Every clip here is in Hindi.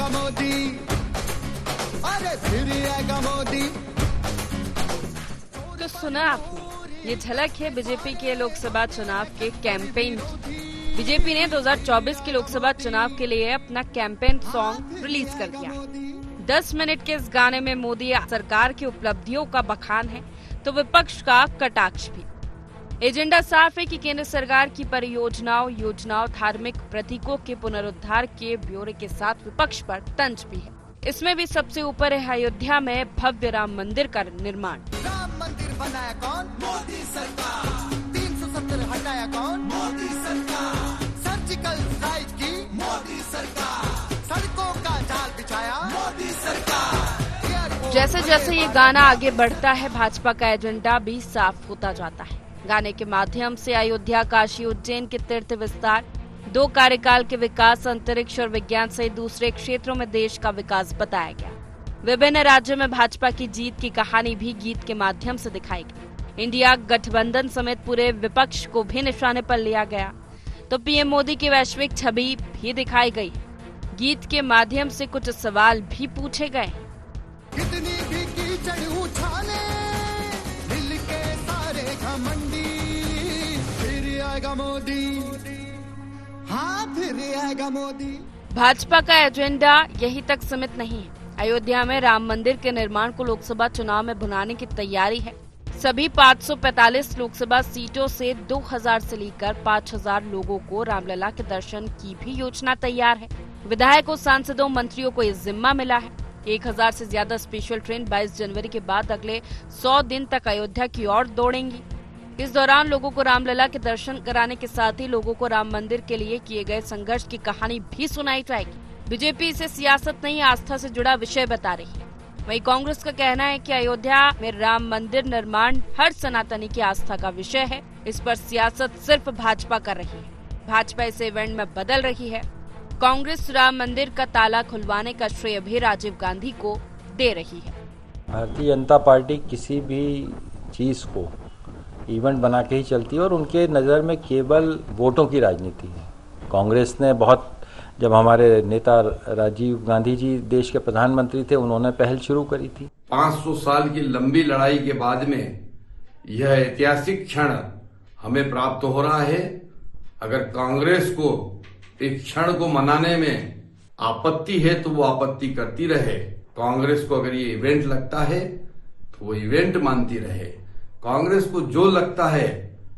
आएगा मोदी, अरे फिर आएगा मोदी। तो सुना आपने, ये झलक है बीजेपी के लोकसभा चुनाव के कैंपेन की। बीजेपी ने 2024 के लोकसभा चुनाव के लिए अपना कैंपेन सॉन्ग रिलीज कर दिया। 10 मिनट के इस गाने में मोदी सरकार की उपलब्धियों का बखान है तो विपक्ष का कटाक्ष भी। एजेंडा साफ है कि केंद्र सरकार की परियोजनाओं, योजनाओं, धार्मिक प्रतीकों के पुनरुद्धार के ब्यौरे के साथ विपक्ष पर तंज भी है। इसमें भी सबसे ऊपर है अयोध्या में भव्य राम मंदिर का निर्माण। राम मंदिर बनाया कौन? मोदी सरकार। 370 हटाया कौन? मोदी सरकार। सर्जिकल स्ट्राइक की? मोदी सरकार। सड़कों का जाल बिछाया? मोदी सरकार। जैसे जैसे ये गाना आगे बढ़ता है, भाजपा का एजेंडा भी साफ होता जाता है। गाने के माध्यम से अयोध्या, काशी, उज्जैन के तीर्थ विस्तार, 2 कार्यकाल के विकास, अंतरिक्ष और विज्ञान सहित दूसरे क्षेत्रों में देश का विकास बताया गया। विभिन्न राज्यों में भाजपा की जीत की कहानी भी गीत के माध्यम से दिखाई गई। इंडिया गठबंधन समेत पूरे विपक्ष को भी निशाने पर लिया गया तो पीएम मोदी की वैश्विक छवि भी दिखाई गई। गीत के माध्यम से कुछ सवाल भी पूछे गए। कितनी भी कीचड़ उछाले, दिल के सारे घमंडी, फिर आएगा मोदी, हाँ फिर आएगा मोदी। भाजपा का एजेंडा यही तक सीमित नहीं है। अयोध्या में राम मंदिर के निर्माण को लोकसभा चुनाव में भुनाने की तैयारी है। सभी 545 लोकसभा सीटों से 2000 से लेकर 5000 लोगों को रामलला के दर्शन की भी योजना तैयार है। विधायकों, सांसदों, मंत्रियों को ये जिम्मा मिला है। 1000 से ज्यादा स्पेशल ट्रेन 22 जनवरी के बाद अगले 100 दिन तक अयोध्या की ओर दौड़ेंगी। इस दौरान लोगों को रामलला के दर्शन कराने के साथ ही लोगों को राम मंदिर के लिए किए गए संघर्ष की कहानी भी सुनाई जाएगी। बीजेपी इसे सियासत नहीं, आस्था से जुड़ा विषय बता रही है। वहीं कांग्रेस का कहना है कि अयोध्या में राम मंदिर निर्माण हर सनातनी की आस्था का विषय है। इस पर सियासत सिर्फ भाजपा कर रही है। भाजपा इसे इवेंट में बदल रही है। कांग्रेस राम मंदिर का ताला खुलवाने का श्रेय भी राजीव गांधी को दे रही है। भारतीय जनता पार्टी किसी भी चीज को इवेंट बना के ही चलती है और उनके नज़र में केवल वोटों की राजनीति है। कांग्रेस ने जब हमारे नेता राजीव गांधी जी देश के प्रधानमंत्री थे, उन्होंने पहल शुरू करी थी। 500 साल की लंबी लड़ाई के बाद में यह ऐतिहासिक क्षण हमें प्राप्त हो रहा है। अगर कांग्रेस को इस क्षण को मनाने में आपत्ति है तो वो आपत्ति करती रहे। कांग्रेस को अगर ये इवेंट लगता है तो वो इवेंट मानती रहे। कांग्रेस को जो लगता है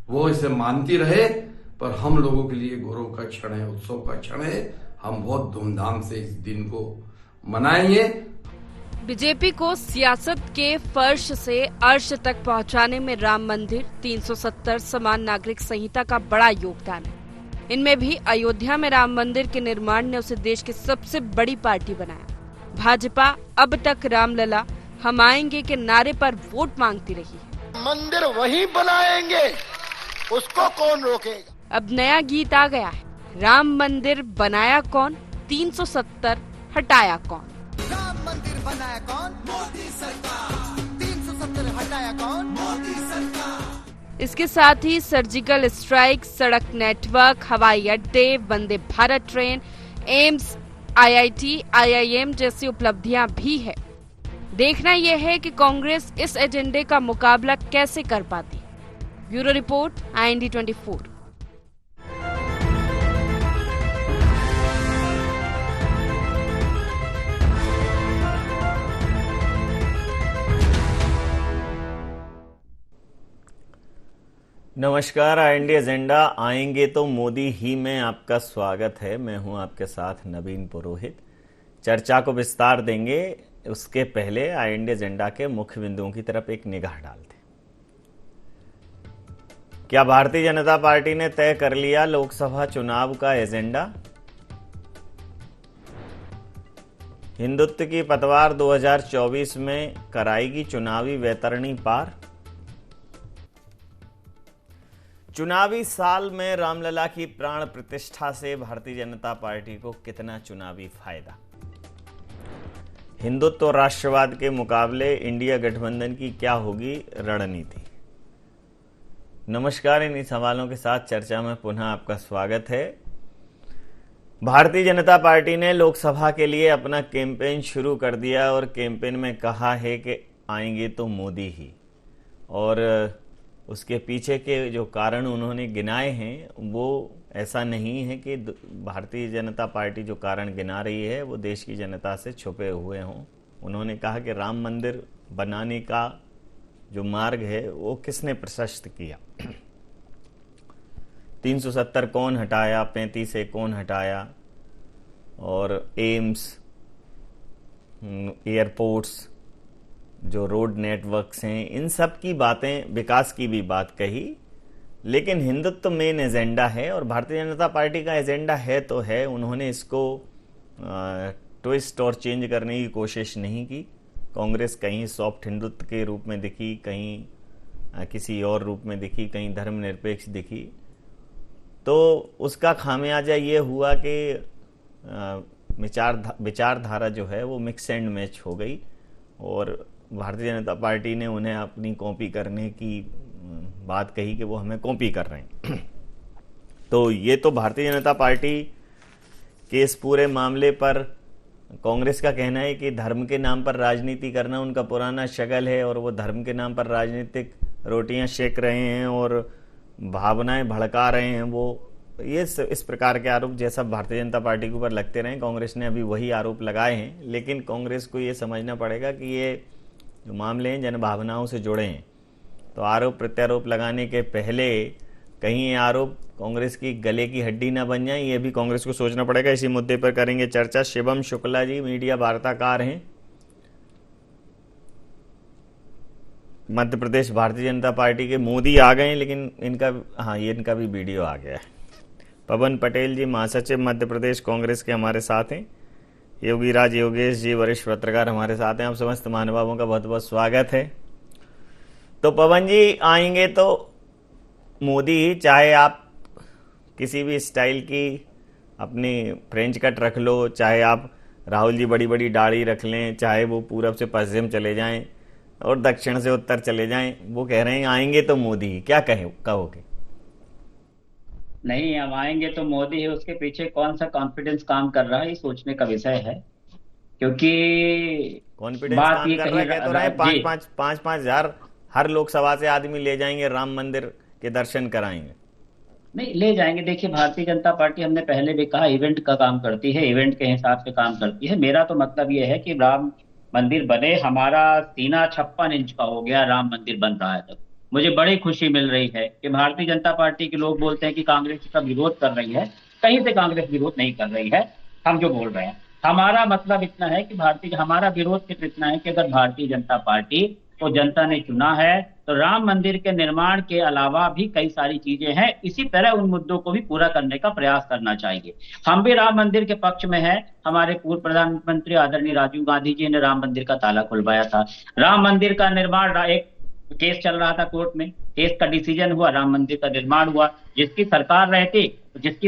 वो इसे मानती रहे। पर हम लोगों के लिए गौरव का क्षण है, उत्सव का क्षण है। हम बहुत धूमधाम से इस दिन को मनाएंगे। बीजेपी को सियासत के फर्श से अर्श तक पहुंचाने में राम मंदिर, 370 समान नागरिक संहिता का बड़ा योगदान है। इनमें भी अयोध्या में राम मंदिर के निर्माण ने उसे देश की सबसे बड़ी पार्टी बनाया। भाजपा अब तक रामलला हम आएंगे के नारे पर वोट मांगती रही है। मंदिर वहीं बनाएंगे, उसको कौन रोकेगा? अब नया गीत आ गया है। राम मंदिर बनाया कौन, 370 हटाया कौन। राम मंदिर बनाया कौन? मोदी सरकार। 370 हटाया कौन? मोदी सरकार। इसके साथ ही सर्जिकल स्ट्राइक, सड़क नेटवर्क, हवाई अड्डे, Vande Bharat train, AIIMS, IIT, IIM जैसी उपलब्धियां भी है। देखना यह है कि कांग्रेस इस एजेंडे का मुकाबला कैसे कर पाती। Bureau report, IND 24। नमस्कार, IND एजेंडा आएंगे तो मोदी ही में आपका स्वागत है। मैं हूं आपके साथ नवीन पुरोहित। चर्चा को विस्तार देंगे, उसके पहले IND एजेंडा के मुख्य बिंदुओं की तरफ एक निगाह डालते। क्या भारतीय जनता पार्टी ने तय कर लिया लोकसभा चुनाव का एजेंडा? हिंदुत्व की पतवार 2024 में कराएगी चुनावी वैतरणी पार। चुनावी साल में रामलला की प्राण प्रतिष्ठा से भारतीय जनता पार्टी को कितना चुनावी फायदा? हिंदुत्व और राष्ट्रवाद के मुकाबले इंडिया गठबंधन की क्या होगी रणनीति? नमस्कार, इन्हीं सवालों के साथ चर्चा में पुनः आपका स्वागत है। भारतीय जनता पार्टी ने लोकसभा के लिए अपना कैंपेन शुरू कर दिया और कैंपेन में कहा है कि आएंगे तो मोदी ही। और उसके पीछे के जो कारण उन्होंने गिनाए हैं वो ऐसा नहीं है कि भारतीय जनता पार्टी जो कारण गिना रही है वो देश की जनता से छुपे हुए हों। उन्होंने कहा कि राम मंदिर बनाने का जो मार्ग है वो किसने प्रशस्त किया, 370 कौन हटाया, 35 कौन हटाया, और एम्स, एयरपोर्ट्स, जो रोड नेटवर्क्स हैं, इन सब की बातें, विकास की भी बात कही। लेकिन हिंदुत्व मेन एजेंडा है और भारतीय जनता पार्टी का एजेंडा है तो है। उन्होंने इसको ट्विस्ट और चेंज करने की कोशिश नहीं की। कांग्रेस कहीं सॉफ्ट हिंदुत्व के रूप में दिखी, कहीं किसी और रूप में दिखी, कहीं धर्मनिरपेक्ष दिखी। तो उसका खामियाजा ये हुआ कि विचारधारा जो है वो मिक्स एंड मैच हो गई और भारतीय जनता पार्टी ने उन्हें अपनी कॉपी करने की बात कही कि वो हमें कॉपी कर रहे हैं। तो ये तो भारतीय जनता पार्टी के इस पूरे मामले पर कांग्रेस का कहना है कि धर्म के नाम पर राजनीति करना उनका पुराना शगल है और वो धर्म के नाम पर राजनीतिक रोटियां सेक रहे हैं और भावनाएं भड़का रहे हैं। वो ये इस प्रकार के आरोप जैसा भारतीय जनता पार्टी के ऊपर लगते रहे, कांग्रेस ने अभी वही आरोप लगाए हैं। लेकिन कांग्रेस को ये समझना पड़ेगा कि ये जो मामले हैं जनभावनाओं से जुड़े हैं। तो आरोप प्रत्यारोप लगाने के पहले कहीं ये आरोप कांग्रेस की गले की हड्डी ना बन जाए, ये भी कांग्रेस को सोचना पड़ेगा। इसी मुद्दे पर करेंगे चर्चा। शिवम शुक्ला जी मीडिया वार्ताकार हैं, मध्य प्रदेश भारतीय जनता पार्टी के। मोदी आ गए लेकिन इनका भी वीडियो आ गया है। पवन पटेल जी महासचिव मध्य प्रदेश कांग्रेस के हमारे साथ हैं। योगीराज योगेश जी वरिष्ठ पत्रकार हमारे साथ हैं। आप समस्त महानुभावों का बहुत बहुत स्वागत है। तो पवन जी, आएंगे तो मोदी ही, चाहे आप किसी भी स्टाइल की अपनी फ्रेंच कट रख लो, चाहे आप राहुल जी बड़ी बड़ी दाढ़ी रख लें, चाहे वो पूरब से पश्चिम चले जाएं और दक्षिण से उत्तर चले जाएं, वो कह रहे हैं आएंगे तो मोदी ही। क्या कहोगे? नहीं, अब आएंगे तो मोदी है, उसके पीछे कौन सा कॉन्फिडेंस काम कर रहा है ये सोचने का विषय है। क्योंकि कॉन्फिडेंस काम कर रहा है, कह तो रहे हैं 5-5 हजार हर लोकसभा से आदमी ले जाएंगे, राम मंदिर के दर्शन कराएंगे। नहीं ले जाएंगे। देखिए, भारतीय जनता पार्टी, हमने पहले भी कहा, इवेंट का काम करती है, इवेंट के हिसाब से काम करती है। मेरा तो मतलब ये है कि राम मंदिर बने। हमारा सीना 56 इंच का हो गया, राम मंदिर बन रहा है। तब मुझे बड़ी खुशी मिल रही है कि भारतीय जनता पार्टी के लोग बोलते हैं कि कांग्रेस इसका विरोध कर रही है। कहीं से कांग्रेस विरोध नहीं कर रही है। हम जो बोल रहे हैं, हमारा मतलब इतना है कि हमारा विरोध सिर्फ इतना है कि अगर भारतीय जनता पार्टी को जनता ने चुना है तो राम मंदिर के निर्माण के अलावा भी कई सारी चीजें हैं, इसी तरह उन मुद्दों को भी पूरा करने का प्रयास करना चाहिए। हम भी राम मंदिर के पक्ष में हैं। हमारे पूर्व प्रधानमंत्री आदरणीय राजीव गांधी जी ने राम मंदिर का ताला खुलवाया था। राम मंदिर का निर्माण, एक केस चल रहा था कोर्ट में, केस का डिसीजन हुआ, राम मंदिर का निर्माण हुआ। जिसकी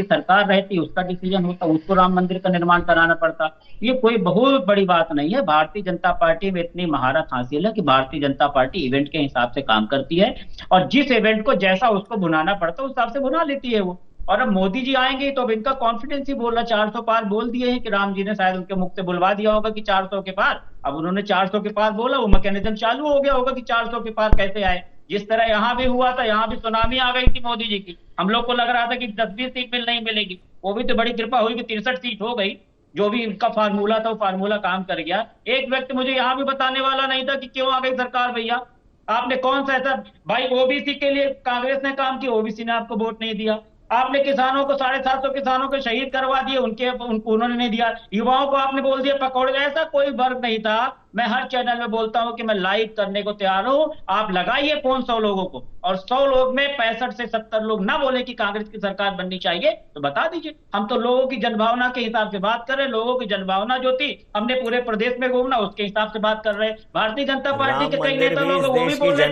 सरकार रहती उसका डिसीजन होता, उसको राम मंदिर का निर्माण कराना पड़ता। ये कोई बहुत बड़ी बात नहीं है। भारतीय जनता पार्टी में इतनी महारत हासिल है कि भारतीय जनता पार्टी इवेंट के हिसाब से काम करती है और जिस इवेंट को जैसा उसको भुनाना पड़ता है उस हिसाब से भुना लेती है वो। और अब मोदी जी आएंगे तो अब इनका कॉन्फिडेंस ही बोल रहा, 400 पार बोल दिए हैं कि राम जी ने शायद उनके मुख से बुलवा दिया होगा कि 400 के पार। अब उन्होंने 400 के पार बोला, वो मैकेनिज्म चालू हो गया होगा कि 400 के पार कैसे आए। जिस तरह यहाँ भी हुआ था, यहाँ भी सुनामी आ गई थी मोदी जी की। हम लोग को लग रहा था कि 10-20 सीट नहीं मिलेगी, वो भी तो बड़ी कृपा हुई कि 63 सीट हो गई। जो भी इनका फार्मूला था वो फार्मूला काम कर गया। एक व्यक्ति मुझे यहाँ भी बताने वाला नहीं था कि क्यों आ गई सरकार। भैया, आपने कौन सा ऐसा, भाई ओबीसी के लिए कांग्रेस ने काम किया, ओबीसी ने आपको वोट नहीं दिया। आपने किसानों को 750 किसानों को शहीद करवा दिए, उन्होंने नहीं दिया। युवाओं को आपने बोल दिया पकौड़े। ऐसा कोई वर्ग नहीं था। मैं हर चैनल में बोलता हूं कि मैं लाइव करने को तैयार हूं। आप लगाइए फोन 100 लोगों को, और 100 लोग में 65 से 70 लोग ना बोले कि कांग्रेस की सरकार बननी चाहिए तो बता दीजिए। हम तो लोगों की जनभावना के हिसाब से बात कर रहे हैं। लोगों की जनभावना जो थी, हमने पूरे प्रदेश में घूमना, उसके हिसाब से बात कर रहे हैं। भारतीय जनता पार्टी के कई नेता लोग वो भी बोल रहे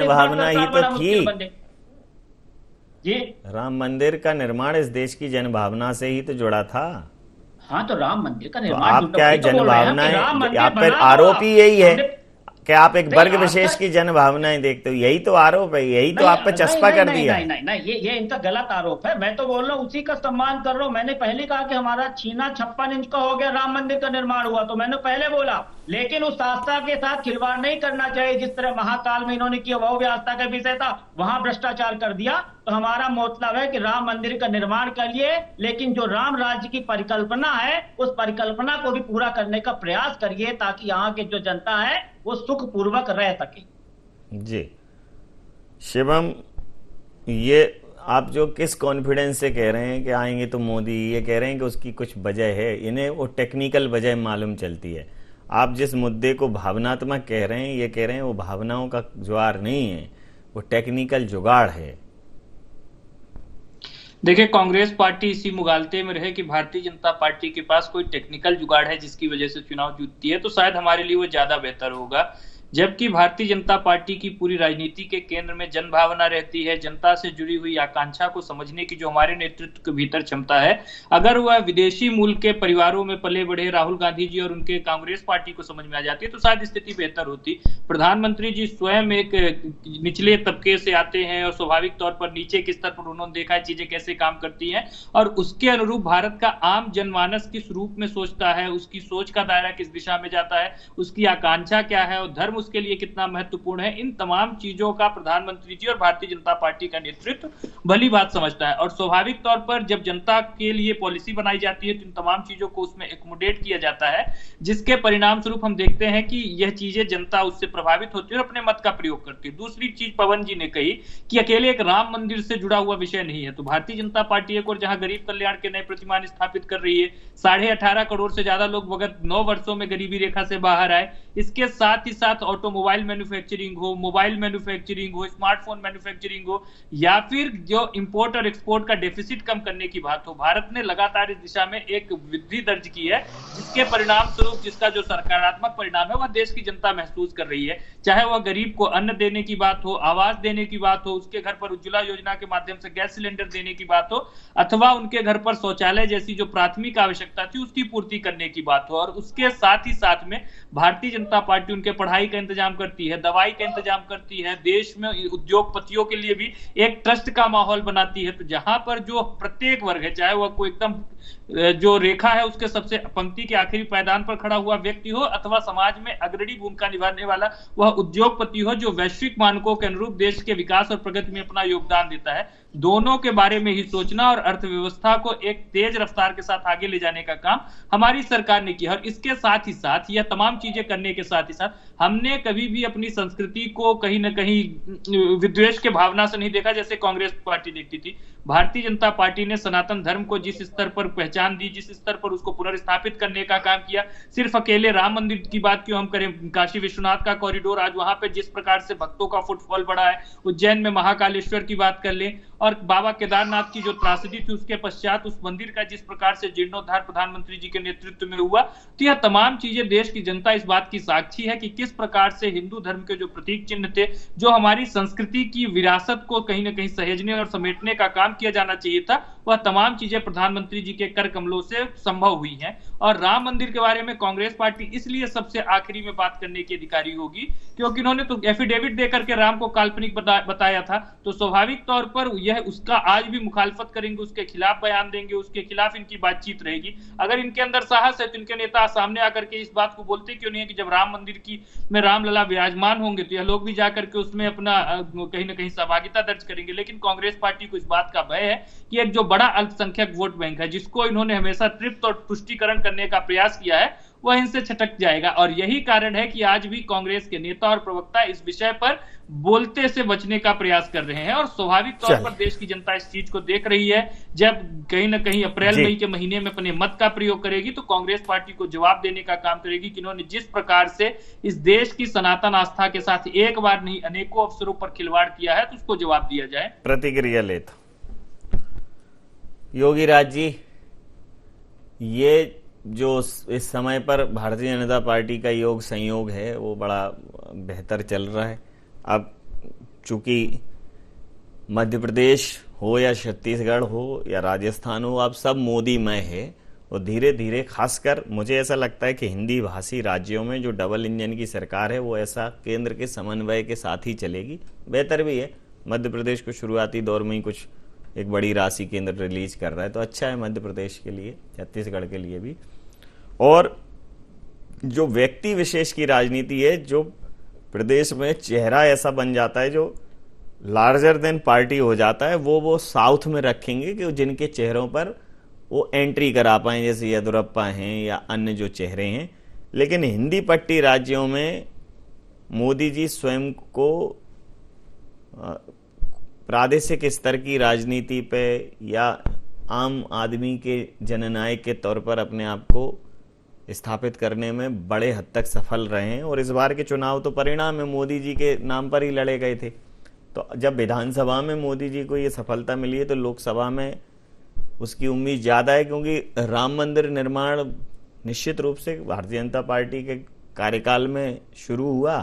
थे जी, राम मंदिर का निर्माण इस देश की जनभावना से ही तो जुड़ा था। हाँ, तो राम मंदिर का निर्माण, आप क्या है, जनभावना है, आप पर आरोप ही यही है क्या आप एक वर्ग विशेष की जन भावनाएं देखते हो? यही तो आरोप है, यही तो आप पे चस्पा कर दिया। नहीं, ये इनका गलत आरोप है। मैं तो बोल रहा हूँ उसी का सम्मान कर रहा हूँ। मैंने पहले कहा कि हमारा छीना 56 इंच का हो गया, राम मंदिर का निर्माण हुआ, तो मैंने पहले बोला, लेकिन उस आस्था के साथ खिलवाड़ नहीं करना चाहिए। जिस तरह महाकाल में इन्होंने किया वो भी आस्था का विषय था, वहां भ्रष्टाचार कर दिया। तो हमारा मतलब है कि राम मंदिर का निर्माण करिए, लेकिन जो राम राज्य की परिकल्पना है उस परिकल्पना को भी पूरा करने का प्रयास करिए, ताकि यहाँ की जो जनता है वो सुखपूर्वक रह सके। जी शिवम, ये आप जो किस कॉन्फिडेंस से कह रहे हैं कि आएंगे तो मोदी, ये कह रहे हैं कि उसकी कुछ वजह है, इन्हें वो टेक्निकल वजह मालूम चलती है। आप जिस मुद्दे को भावनात्मक कह रहे हैं, ये कह रहे हैं वो भावनाओं का ज्वार नहीं है, वो टेक्निकल जुगाड़ है। देखिए, कांग्रेस पार्टी इसी मुगालते में रहे कि भारतीय जनता पार्टी के पास कोई टेक्निकल जुगाड़ है जिसकी वजह से चुनाव जीतती है, तो शायद हमारे लिए वो ज्यादा बेहतर होगा। जबकि भारतीय जनता पार्टी की पूरी राजनीति के केंद्र में जन भावना रहती है, जनता से जुड़ी हुई आकांक्षा को समझने की जो हमारे नेतृत्व के भीतर क्षमता है, अगर वह विदेशी मूल के परिवारों में पले बढ़े राहुल गांधी जी और उनके कांग्रेस पार्टी को समझ में आ जाती है तो शायद स्थिति बेहतर होती। प्रधानमंत्री जी स्वयं एक निचले तबके से आते हैं और स्वाभाविक तौर पर नीचे के स्तर पर उन्होंने देखा है चीजें कैसे काम करती हैं, और उसके अनुरूप भारत का आम जनमानस किस रूप में सोचता है, उसकी सोच का दायरा किस दिशा में जाता है, उसकी आकांक्षा क्या है और धर्म उसके लिए कितना महत्वपूर्ण है, इन तमाम चीजों का प्रधानमंत्री जी और भारतीय जनता पार्टी का नेतृत्व भली बात समझता है। और स्वाभाविक तौर पर जब जनता के लिए पॉलिसी बनाई जाती है तो इन तमाम चीजों को उसमें एकोमोडेट किया जाता है, जिसके परिणाम स्वरूप हम देखते हैं कि यह चीजें जनता उससे प्रभावित होती है और अपने मत का प्रयोग करती है। दूसरी चीज पवन जी ने कही कि अकेले एक राम मंदिर से जुड़ा हुआ विषय नहीं है, तो भारतीय जनता पार्टी एक और जहां गरीब कल्याण के नए प्रतिमान स्थापित कर रही है, 18.5 करोड़ से ज्यादा लोग विगत 9 वर्षों में गरीबी रेखा से बाहर आए। इसके साथ ही साथ ऑटोमोबाइल मैन्युफैक्चरिंग हो, मोबाइल मैन्युफैक्चरिंग हो, स्मार्टफोन मैन्युफैक्चरिंग हो, या फिर जो इंपोर्ट और एक्सपोर्ट का डेफिसिट कम करने की बात हो, भारत ने लगातार इस दिशा में एक वृद्धि दर्ज की है, जिसके परिणाम स्वरूप जिसका जो सकारात्मक परिणाम है वह देश की जनता महसूस कर रही है। चाहे वह गरीब को अन्न देने की बात हो, आवास देने की बात हो, उसके घर पर उज्ज्वला योजना के माध्यम से गैस सिलेंडर देने की बात हो, अथवा उनके घर पर शौचालय जैसी जो प्राथमिक आवश्यकता थी उसकी पूर्ति करने की बात हो। और उसके साथ ही साथ में भारतीय जनता पार्टी उनके पढ़ाई का इंतजाम करती है, दवाई का इंतजाम करती है, देश में उद्योगपतियों के लिए भी एक ट्रस्ट का माहौल बनाती है। तो जहां पर जो प्रत्येक वर्ग है, चाहे वह कोई एकदम जो रेखा है उसके सबसे पंक्ति के आखिरी पायदान पर खड़ा हुआ व्यक्ति हो, अथवा समाज में अग्रणी भूमिका निभाने वाला वह उद्योगपति हो जो वैश्विक मानकों के अनुरूप देश के विकास और प्रगति में अपना योगदान देता है, दोनों के बारे में ही सोचना और अर्थव्यवस्था को एक तेज रफ्तार के साथ आगे ले जाने का काम हमारी सरकार ने किया। और इसके साथ ही साथ यह तमाम चीजें करने के साथ ही साथ हमने कभी भी अपनी संस्कृति को कहीं ना कहीं विद्वेष के भावना से नहीं देखा जैसे कांग्रेस पार्टी देखती थी। भारतीय जनता पार्टी ने सनातन धर्म को जिस स्तर पर पहचान दी, जिस स्तर पर उसको पुनर्स्थापित करने का काम किया, सिर्फ अकेले राम मंदिर की बात क्यों हम करें, काशी विश्वनाथ का कॉरिडोर आज वहां पे जिस प्रकार से भक्तों का फुटफॉल बढ़ा है, उज्जैन में महाकालेश्वर की बात कर लें, और बाबा केदारनाथ की जो त्रासदी थी उसके पश्चात उस मंदिर का जिस प्रकार से जीर्णोद्धार प्रधानमंत्री जी के नेतृत्व में हुआ, तो यह तमाम चीजें देश की जनता इस बात की साक्षी है कि किस प्रकार से हिंदू धर्म के जो प्रतीक चिन्ह थे, जो हमारी संस्कृति की विरासत को कहीं ना कहीं सहेजने और समेटने का काम किया जाना चाहिए था, वह तमाम चीजें प्रधानमंत्री जी के कर कमलों से संभव हुई हैं। और राम मंदिर के बारे में कांग्रेस पार्टी इसलिए सबसे आखिरी में बात करने की अधिकारी होगी क्योंकि इन्होंने तो एफिडेविट देकर के राम को काल्पनिक बताया था, तो स्वाभाविक तौर पर यह उसका आज भी मुखालफत करेंगे, उसके खिलाफ बयान देंगे, उसके खिलाफ इनकी बातचीत रहेगी। अगर इनके अंदर साहस है तो इनके नेता सामने आकर के इस बात को बोलते क्यों नहीं है कि जब राम मंदिर की में रामलला विराजमान होंगे तो यह लोग भी जाकर के उसमें अपना कहीं ना कहीं सहभागिता दर्ज करेंगे। लेकिन कांग्रेस पार्टी को इस बात का भय है कि एक जो बड़ा अल्पसंख्यक वोट बैंक है, जिसको इन्होंने हमेशा तृप्त और पुष्टिकरण करने का प्रयास किया है, वह इनसे छटक जाएगा। और यही कारण है कि आज भी कांग्रेस के नेता और प्रवक्ता इस विषय पर बोलते से बचने का प्रयास कर रहे हैं। और स्वाभाविक तौर पर देश की जनता इस चीज को देख रही है, जब कहीं ना कहीं अप्रैल मई के महीने में अपने मत का प्रयोग करेगी तो कांग्रेस पार्टी को जवाब देने का काम करेगी कि इन्होंने जिस प्रकार से इस देश की सनातन आस्था के साथ एक बार नहीं अनेकों अवसरों पर खिलवाड़ किया है, तो उसको जवाब दिया जाए। प्रतिक्रिया लेता योगी राज जी, ये जो इस समय पर भारतीय जनता पार्टी का योग संयोग है वो बड़ा बेहतर चल रहा है। अब चूंकि मध्य प्रदेश हो या छत्तीसगढ़ हो या राजस्थान हो, अब सब मोदीमय है और धीरे धीरे, खासकर मुझे ऐसा लगता है कि हिंदी भाषी राज्यों में जो डबल इंजन की सरकार है वो ऐसा केंद्र के समन्वय के साथ ही चलेगी। बेहतर भी है, मध्य प्रदेश को शुरुआती दौर में ही कुछ एक बड़ी राशि केंद्र रिलीज कर रहा है तो अच्छा है मध्य प्रदेश के लिए, छत्तीसगढ़ के लिए भी। और जो व्यक्ति विशेष की राजनीति है, जो प्रदेश में चेहरा ऐसा बन जाता है जो लार्जर देन पार्टी हो जाता है, वो साउथ में रखेंगे कि जिनके चेहरों पर वो एंट्री करा पाए, जैसे येदुरप्पा हैं या अन्य जो चेहरे हैं। लेकिन हिंदी पट्टी राज्यों में मोदी जी स्वयं को प्रादेशिक स्तर की राजनीति पे या आम आदमी के जननायक के तौर पर अपने आप को स्थापित करने में बड़े हद तक सफल रहे हैं। और इस बार के चुनाव तो परिणाम में मोदी जी के नाम पर ही लड़े गए थे। तो जब विधानसभा में मोदी जी को ये सफलता मिली है तो लोकसभा में उसकी उम्मीद ज़्यादा है, क्योंकि राम मंदिर निर्माण निश्चित रूप से भारतीय जनता पार्टी के कार्यकाल में शुरू हुआ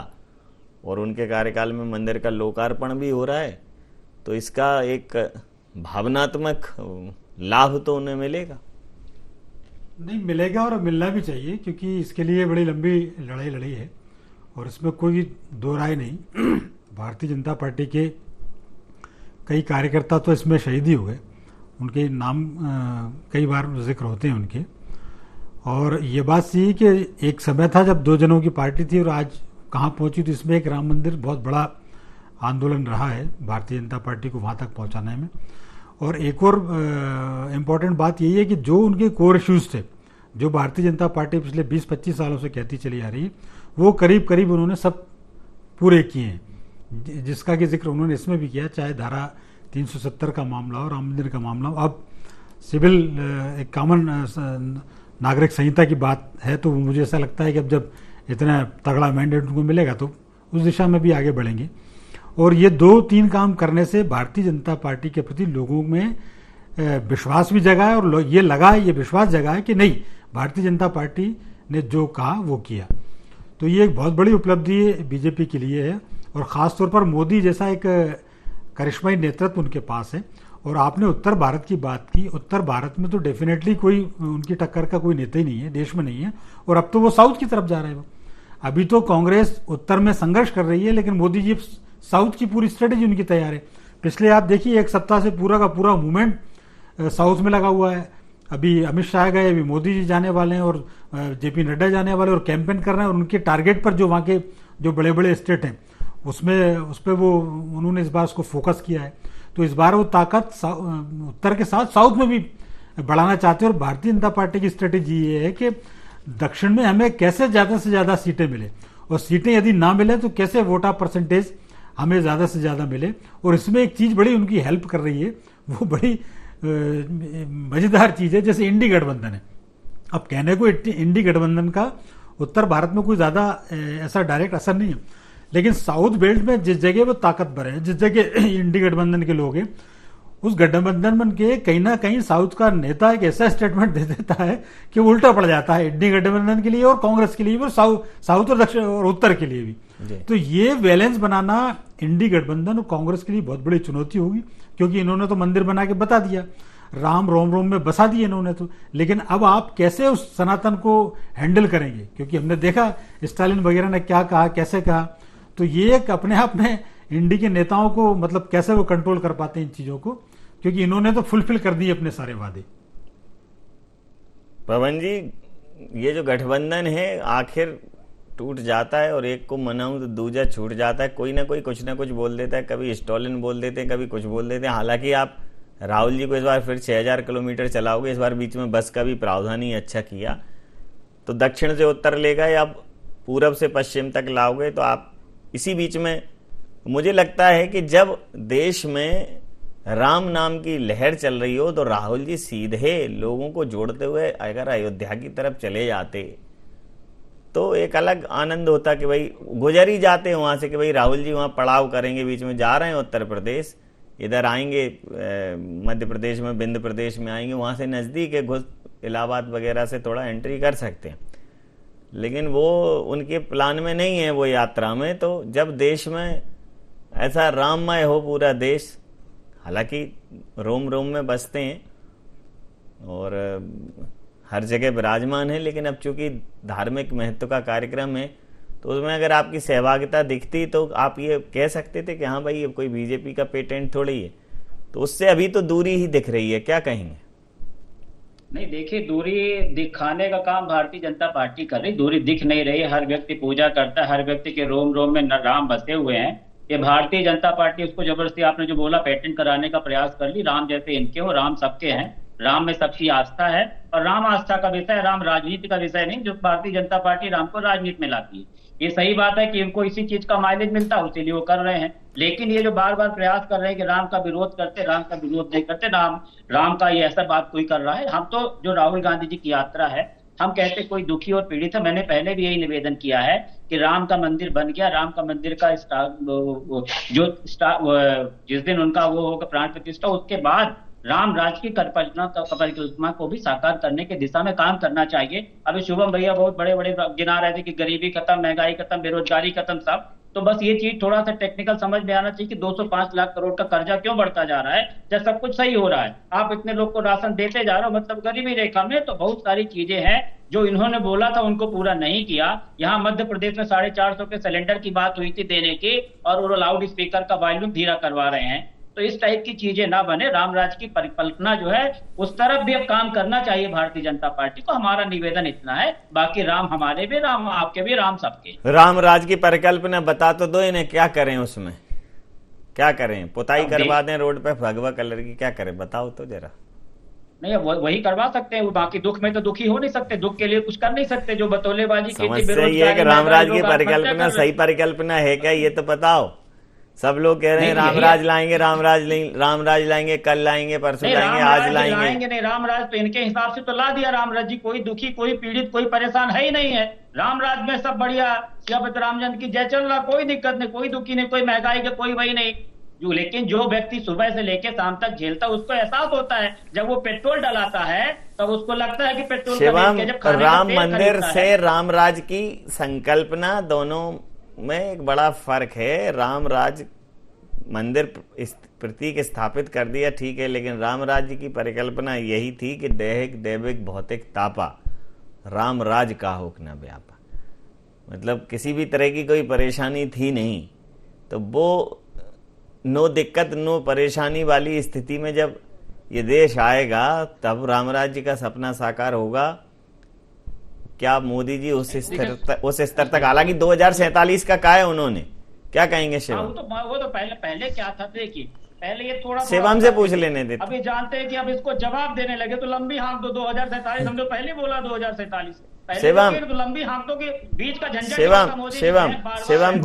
और उनके कार्यकाल में मंदिर का लोकार्पण भी हो रहा है। तो इसका एक भावनात्मक लाभ तो उन्हें मिलेगा। नहीं मिलेगा और मिलना भी चाहिए, क्योंकि इसके लिए बड़ी लंबी लड़ाई लड़ी है और इसमें कोई दो राय नहीं। भारतीय जनता पार्टी के कई कार्यकर्ता तो इसमें शहीद ही हुए, उनके नाम कई बार जिक्र होते हैं उनके। और ये बात सही कि एक समय था जब दो जनों की पार्टी थी और आज कहाँ पहुंची। तो इसमें एक राम मंदिर बहुत बड़ा आंदोलन रहा है भारतीय जनता पार्टी को वहाँ तक पहुँचाने में। और एक और इम्पॉर्टेंट बात यही है कि जो उनके कोर इश्यूज थे, जो भारतीय जनता पार्टी पिछले 20-25 सालों से कहती चली आ रही है, वो करीब करीब उन्होंने सब पूरे किए हैं, जिसका कि जिक्र उन्होंने इसमें भी किया। चाहे धारा 370 का मामला हो, राम मंदिर का मामला हो, अब सिविल एक कॉमन नागरिक संहिता की बात है। तो मुझे ऐसा लगता है कि अब जब इतना तगड़ा मैंडेट उनको मिलेगा तो उस दिशा में भी आगे बढ़ेंगे। और ये 2-3 काम करने से भारतीय जनता पार्टी के प्रति लोगों में विश्वास भी जगा है और ये विश्वास जगा है कि नहीं, भारतीय जनता पार्टी ने जो कहा वो किया। तो ये एक बहुत बड़ी उपलब्धि बीजेपी के लिए है और ख़ास तौर पर मोदी जैसा एक करिश्माई नेतृत्व उनके पास है। और आपने उत्तर भारत की बात की, उत्तर भारत में तो डेफिनेटली कोई उनकी टक्कर का कोई नेता ही नहीं है, देश में नहीं है। और अब तो वो साउथ की तरफ जा रहे हैं। अभी तो कांग्रेस उत्तर में संघर्ष कर रही है, लेकिन मोदी जी साउथ की पूरी स्ट्रेटेजी उनकी तैयार है। पिछले आप देखिए एक सप्ताह से पूरा का पूरा मूवमेंट साउथ में लगा हुआ है। अभी अमित शाह गए, अभी मोदी जी जाने वाले हैं और जेपी नड्डा जाने वाले और कैंपेन कर रहे हैं। और उनके टारगेट पर जो वहाँ के जो बड़े बड़े स्टेट हैं उस पर वो उन्होंने इस बार उसको फोकस किया है। तो इस बार वो ताकत उत्तर के साथ साउथ में भी बढ़ाना चाहते हैं। और भारतीय जनता पार्टी की स्ट्रेटेजी ये है कि दक्षिण में हमें कैसे ज़्यादा से ज़्यादा सीटें मिले, और सीटें यदि ना मिले तो कैसे वोटा परसेंटेज हमें ज़्यादा से ज़्यादा मिले। और इसमें एक चीज़ बड़ी उनकी हेल्प कर रही है, वो बड़ी मज़ेदार चीज़ है, जैसे इंडी गठबंधन है। अब कहने को इंडी गठबंधन का उत्तर भारत में कोई ज़्यादा ऐसा डायरेक्ट असर नहीं है, लेकिन साउथ बेल्ट में जिस जगह वो ताकतवर है, जिस जगह इंडी गठबंधन के लोग हैं, उस गठबंधन के कहीं ना कहीं साउथ का नेता एक ऐसा स्टेटमेंट दे देता है कि उल्टा पड़ जाता है इंडी गठबंधन के लिए और कांग्रेस के लिए भी और साउथ और दक्षिण और उत्तर के लिए भी। तो ये बैलेंस बनाना इंडी गठबंधन और कांग्रेस के लिए बहुत बड़ी चुनौती होगी, क्योंकि इन्होंने तो मंदिर बना के बता दिया, राम रोम रोम में बसा दिए इन्होंने तो। लेकिन अब आप कैसे उस सनातन को हैंडल करेंगे, क्योंकि हमने देखा स्टालिन वगैरह ने क्या कहा, कैसे कहा। तो ये एक अपने आप में इंडी के नेताओं को मतलब कैसे वो कंट्रोल कर पाते हैं इन चीजों को, क्योंकि इन्होंने तो फुलफिल कर दिए अपने सारे वादे। पवन जी, ये जो गठबंधन है आखिर टूट जाता है और एक को मनाऊं तो दूजा छूट जाता है। कोई ना कोई कुछ ना कुछ बोल देता है, कभी स्टालिन बोल देते हैं, कभी कुछ बोल देते हैं। हालांकि आप राहुल जी को इस बार फिर 6000 किलोमीटर चलाओगे, इस बार बीच में बस का भी प्रावधान ही अच्छा किया, तो दक्षिण से उत्तर ले गए, अब पूरब से पश्चिम तक लाओगे। तो आप इसी बीच में मुझे लगता है कि जब देश में राम नाम की लहर चल रही हो तो राहुल जी सीधे लोगों को जोड़ते हुए अगर अयोध्या की तरफ चले जाते तो एक अलग आनंद होता कि भाई गुजर ही जाते हैं वहां से कि भाई राहुल जी वहां पड़ाव करेंगे, बीच में जा रहे हैं उत्तर प्रदेश, इधर आएंगे मध्य प्रदेश में, विंध्य प्रदेश में आएंगे, वहां से नजदीक है, इलाहाबाद वगैरह से थोड़ा एंट्री कर सकते हैं। लेकिन वो उनके प्लान में नहीं है, वो यात्रा में। तो जब देश में ऐसा राममय हो पूरा देश, हालांकि रोम रोम में बसते हैं और हर जगह विराजमान है, लेकिन अब चूंकि धार्मिक महत्व का कार्यक्रम है तो उसमें अगर आपकी सहभागिता दिखती तो आप ये कह सकते थे कि हाँ भाई ये कोई बीजेपी का पेटेंट थोड़ी है। तो उससे अभी तो दूरी ही दिख रही है, क्या कहेंगे? नहीं देखिए, दूरी दिखाने का काम भारतीय जनता पार्टी कर रही, दूरी दिख नहीं रही। हर व्यक्ति पूजा करता है, हर व्यक्ति के रोम रोम में राम बसे हुए हैं। ये भारतीय जनता पार्टी उसको जबरदस्ती, आपने जो बोला, पेटेंट कराने का प्रयास कर ली। राम जैसे इनके हो, राम सबके हैं, राम में सबकी आस्था है और राम आस्था का विषय, राम राजनीति का विषय नहीं। जो भारतीय जनता पार्टी राम को राजनीति में लाती है, ये सही बात है कि इनको इसी चीज का माइलेज मिलता है, इसीलिए वो कर रहे हैं। लेकिन ये जो बार बार प्रयास कर रहे हैं कि राम का विरोध करते, राम का विरोध नहीं करते, राम का ये ऐसा बात कोई कर रहा है। हम तो जो राहुल गांधी जी की यात्रा है, हम कहते कोई दुखी और पीड़ित है। मैंने पहले भी यही निवेदन किया है कि राम का मंदिर बन गया, राम का मंदिर का जिस दिन उनका वो होगा प्राण प्रतिष्ठा, उसके बाद राम राज की परिकल्पना को भी साकार करने की दिशा में काम करना चाहिए। अभी शुभम भैया बहुत बड़े बड़े गिना रहे थे कि गरीबी खत्म, महंगाई खत्म, बेरोजगारी खत्म, सब। तो बस ये चीज थोड़ा सा टेक्निकल समझ में आना चाहिए कि 205 लाख करोड़ का कर्जा क्यों बढ़ता जा रहा है जब सब कुछ सही हो रहा है। आप इतने लोग को राशन देते जा रहे हो, मतलब गरीबी रेखा में। तो बहुत सारी चीजें हैं जो इन्होंने बोला था उनको पूरा नहीं किया। यहाँ मध्य प्रदेश में 450 के सिलेंडर की बात हुई थी देने की, और वो लाउड स्पीकर का वॉल्यूम धीरा करवा रहे हैं। तो इस टाइप की चीजें ना बने। रामराज की परिकल्पना जो है उस तरफ भी अब काम करना चाहिए भारतीय जनता पार्टी को। हमारा निवेदन इतना है, बाकी राम हमारे भी, राम आपके भी, राम सबके। रामराज की परिकल्पना बता तो दो इन्हें, क्या करें उसमें, क्या करें? पुताई करवा दें रोड पे भगवा कलर की, क्या करें बताओ तो जरा। नहीं, वही करवा सकते हैं। बाकी दुख में तो दुखी हो नहीं सकते, दुख के लिए कुछ कर नहीं सकते। जो बतौलेबाजी की थी, समस्या ये है कि रामराज की परिकल्पना सही परिकल्पना है क्या, ये तो बताओ। सब लोग कह रहे हैं रामराज लाएंगे, रामराज लाएंगे, कल लाएंगे, परसों लाएंगे, आज लाएंगे नहीं। रामराज तो इनके हिसाब से तो ला दिया। रामराज जी कोई दुखी, कोई पीड़ित, कोई परेशान है ही नहीं है। रामराज में सब बढ़िया, जब रामचंद्र की जय चल रहा, कोई दिक्कत नहीं, कोई दुखी नहीं, कोई महंगाई का कोई वही नहीं। लेकिन जो व्यक्ति सुबह से लेकर शाम तक झेलता है, उसको एहसास होता है। जब वो पेट्रोल डलाता है तब उसको लगता है कि पेट्रोल शिवम, राम मंदिर से रामराज की संकल्पना, दोनों में एक बड़ा फर्क है। रामराज मंदिर प्रतीक स्थापित कर दिया, ठीक है, लेकिन रामराज की परिकल्पना यही थी कि दैहिक दैविक भौतिक तापा, रामराज का होक न व्यापा। मतलब किसी भी तरह की कोई परेशानी थी नहीं। तो वो नो दिक्कत नो परेशानी वाली स्थिति में जब ये देश आएगा तब रामराज जी का सपना साकार होगा। क्या मोदी जी उस स्तर तक, हालांकि 2047 का कहा है उन्होंने, क्या कहेंगे शिवम? वो तो पहले क्या था, देखिए पहले ये थोड़ा शिवम से पूछ लेने देते। अभी जानते हैं कि अब इसको जवाब देने लगे तो लंबी हाँक दो 2047। हम तो पहले बोला 2047 शिवम, तो लंबी हाँकों के बीच का झंझट। शिवम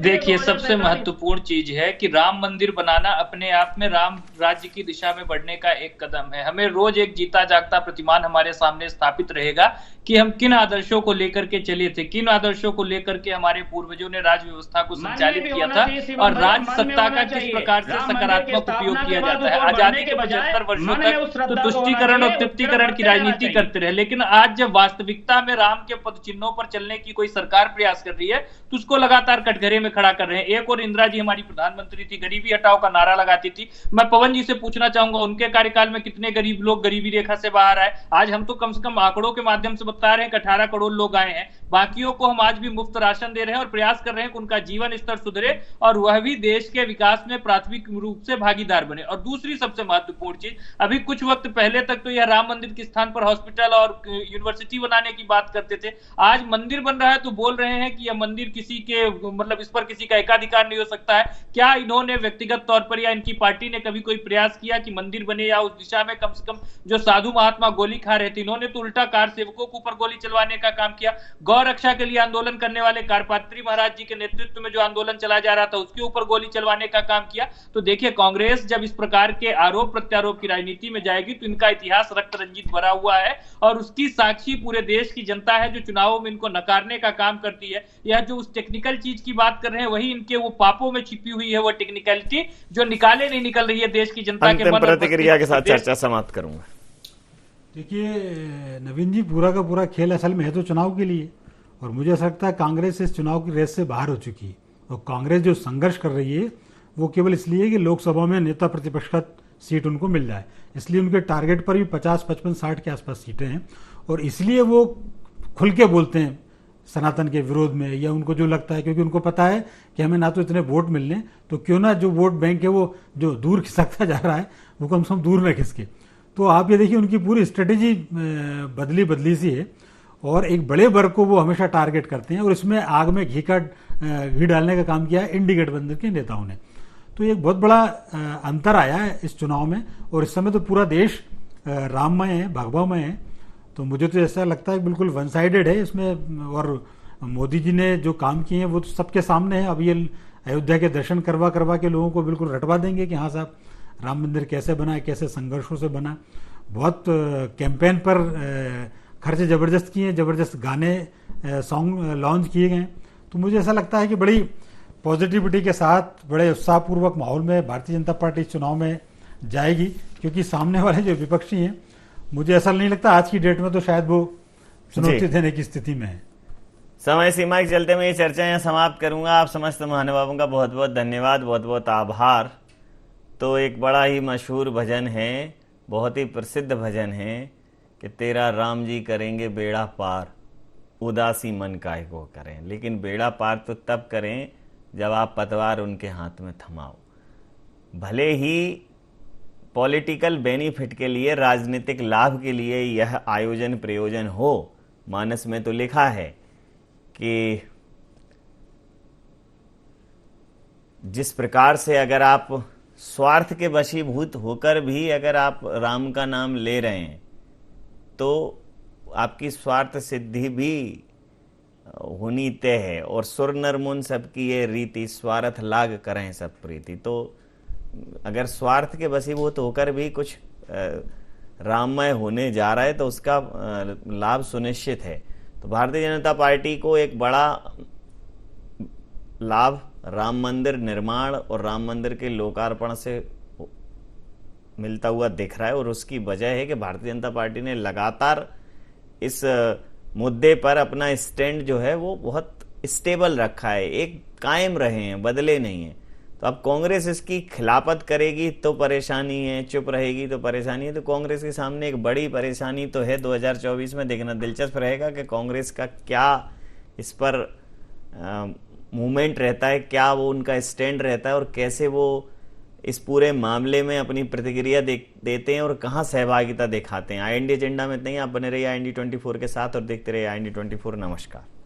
देखिए सबसे महत्वपूर्ण चीज है कि राम मंदिर बनाना अपने आप में राम राज्य की दिशा में बढ़ने का एक कदम है। हमें रोज एक जीता जागता प्रतिमान हमारे सामने स्थापित रहेगा कि हम किन आदर्शों को लेकर के चले थे, किन आदर्शों को लेकर के हमारे पूर्वजों ने राज व्यवस्था को संचालित किया था और राज सत्ता का किस प्रकार से सकारात्मक उपयोग किया जाता है। आजादी के 75 वर्षों तक तो तुष्टीकरण और तृप्तिकरण की राजनीति करते रहे, लेकिन आज जब वास्तविकता में राम के पद चिन्हों पर चलने की कोई सरकार प्रयास कर रही है तो उसको लगातार कटघरे में खड़ा कर रहे हैं। एक और इंदिरा जी हमारी प्रधानमंत्री थी, गरीबी हटाओ का नारा लगाती थी। मैं पवन जी से पूछना चाहूंगा उनके कार्यकाल में कितने गरीब लोग गरीबी रेखा से बाहर आए? आज हम तो कम से कम आंकड़ों के माध्यम से बता रहे हैं कि 18 करोड़ लोग आए हैं। बाकियों को हम आज भी मुफ्त राशन दे रहे हैं और प्रयास कर रहे हैं कि उनका जीवन स्तर सुधरे और वह भी देश के विकास में प्राथमिक रूप से भागीदार बने। और दूसरी सबसे महत्वपूर्ण चीज, अभी कुछ वक्त पहले तक तो यह राम मंदिर के स्थान पर हॉस्पिटल और यूनिवर्सिटी बनाने की बात करते थे। आज मंदिर बन रहा है तो बोल रहे हैं कि यह मंदिर किसी के, मतलब इस पर किसी का एकाधिकार नहीं हो सकता है। क्या इन्होंने व्यक्तिगत तौर पर या इनकी पार्टी ने कभी कोई प्रयास किया कि मंदिर बने या उस दिशा में कम से कम जो साधु महात्मा गोली खा रहे थे, इन्होंने तो उल्टा कार सेवकों के ऊपर गोली चलवाने का काम किया। गौ रक्षा के लिए आंदोलन करने वाले कारपात्री महाराज जी के नेतृत्व में जो आंदोलन चला जा रहा था उसके ऊपर गोली चलवाने का काम किया। तो देखिए कांग्रेस जब इस प्रकार के आरोप प्रत्यारोप की राजनीति में जाएगी तो इनका इतिहास रक्त रंजित भरा हुआ है और उसकी साक्षी पूरे देश की जनता है जो चुनावों में इनको नकारने का काम करती है। यह जो उस टेक्निकल चीज की बात कर रहे हैं वही इनके वो पापों में छिपी हुई है, वो टेक्निकलिटी जो निकाले नहीं निकल रही है देश की जनता के मन। प्रतिक्रिया के साथ चर्चा समाप्त करूंगा। देखिए नवीन जी, पूरा का पूरा खेल असल में है तो चुनाव के लिए, और मुझे ऐसा लगता है कांग्रेस इस चुनाव की रेस से बाहर हो चुकी है। और कांग्रेस जो संघर्ष कर रही है वो केवल इसलिए कि लोकसभा में नेता प्रतिपक्ष का सीट उनको मिल जाए। इसलिए उनके टारगेट पर भी 50, 55, 60 के आसपास सीटें हैं और इसलिए वो खुल के बोलते हैं सनातन के विरोध में, या उनको जो लगता है, क्योंकि उनको पता है कि हमें ना तो इतने वोट मिलने, तो क्यों ना जो वोट बैंक है वो जो दूर खिसकता जा रहा है वो कम से कम दूर में खिसके। तो आप ये देखिए उनकी पूरी स्ट्रेटेजी बदली सी है और एक बड़े वर्ग को वो हमेशा टारगेट करते हैं और इसमें आग में घी डालने का काम किया है इंडी गठबंधन के नेताओं ने। तो एक बहुत बड़ा अंतर आया है इस चुनाव में और इस समय तो पूरा देश राममय है, भागवामय है। तो मुझे तो ऐसा लगता है बिल्कुल वन साइडेड है इसमें, और मोदी जी ने जो काम किए हैं वो तो सबके सामने है। अब ये अयोध्या के दर्शन करवा के लोगों को बिल्कुल रटवा देंगे कि हाँ साहब राम मंदिर कैसे बना है, कैसे संघर्षों से बना। बहुत कैंपेन पर खर्च जबरदस्त किए, जबरदस्त गाने सॉन्ग लॉन्च किए गए। तो मुझे ऐसा लगता है कि बड़ी पॉजिटिविटी के साथ बड़े उत्साहपूर्वक माहौल में भारतीय जनता पार्टी चुनाव में जाएगी, क्योंकि सामने वाले जो विपक्षी हैं मुझे ऐसा नहीं लगता आज की डेट में तो शायद वो चुनौती देने की स्थिति में है। समय सीमा के चलते मैं ये चर्चा यहाँ समाप्त करूंगा। आप समस्त महानुभावों का बहुत बहुत धन्यवाद, बहुत बहुत आभार। तो एक बड़ा ही मशहूर भजन है, बहुत ही प्रसिद्ध भजन है कि तेरा राम जी करेंगे बेड़ा पार, उदासी मन काहे को करें। लेकिन बेड़ा पार तो तब करें जब आप पतवार उनके हाथ में थमाओ। भले ही पॉलिटिकल बेनिफिट के लिए, राजनीतिक लाभ के लिए यह आयोजन प्रयोजन हो, मानस में तो लिखा है कि जिस प्रकार से अगर आप स्वार्थ के वशीभूत होकर भी अगर आप राम का नाम ले रहे हैं तो आपकी स्वार्थ सिद्धि भी होनी तय है। और सुर नर मुन सबकी ये रीति, स्वार्थ लाग करें सब प्रीति। तो अगर स्वार्थ के वशीभूत होकर भी कुछ राममय होने जा रहा है तो उसका लाभ सुनिश्चित है। तो भारतीय जनता पार्टी को एक बड़ा लाभ राम मंदिर निर्माण और राम मंदिर के लोकार्पण से मिलता हुआ दिख रहा है और उसकी वजह है कि भारतीय जनता पार्टी ने लगातार इस मुद्दे पर अपना स्टैंड जो है वो बहुत स्टेबल रखा है, एक कायम रहे हैं, बदले नहीं है। तो अब कांग्रेस इसकी खिलाफत करेगी तो परेशानी है, चुप रहेगी तो परेशानी है। तो कांग्रेस के सामने एक बड़ी परेशानी तो है। 2024 में देखना दिलचस्प रहेगा कि कांग्रेस का क्या इस पर मूवमेंट रहता है, क्या वो उनका स्टैंड रहता है और कैसे वो इस पूरे मामले में अपनी प्रतिक्रिया देते हैं और कहां सहभागिता दिखाते हैं। IND एजेंडा में नहीं, आप बने रहिए IND 24 के साथ और देखते रहिए IND 24। नमस्कार।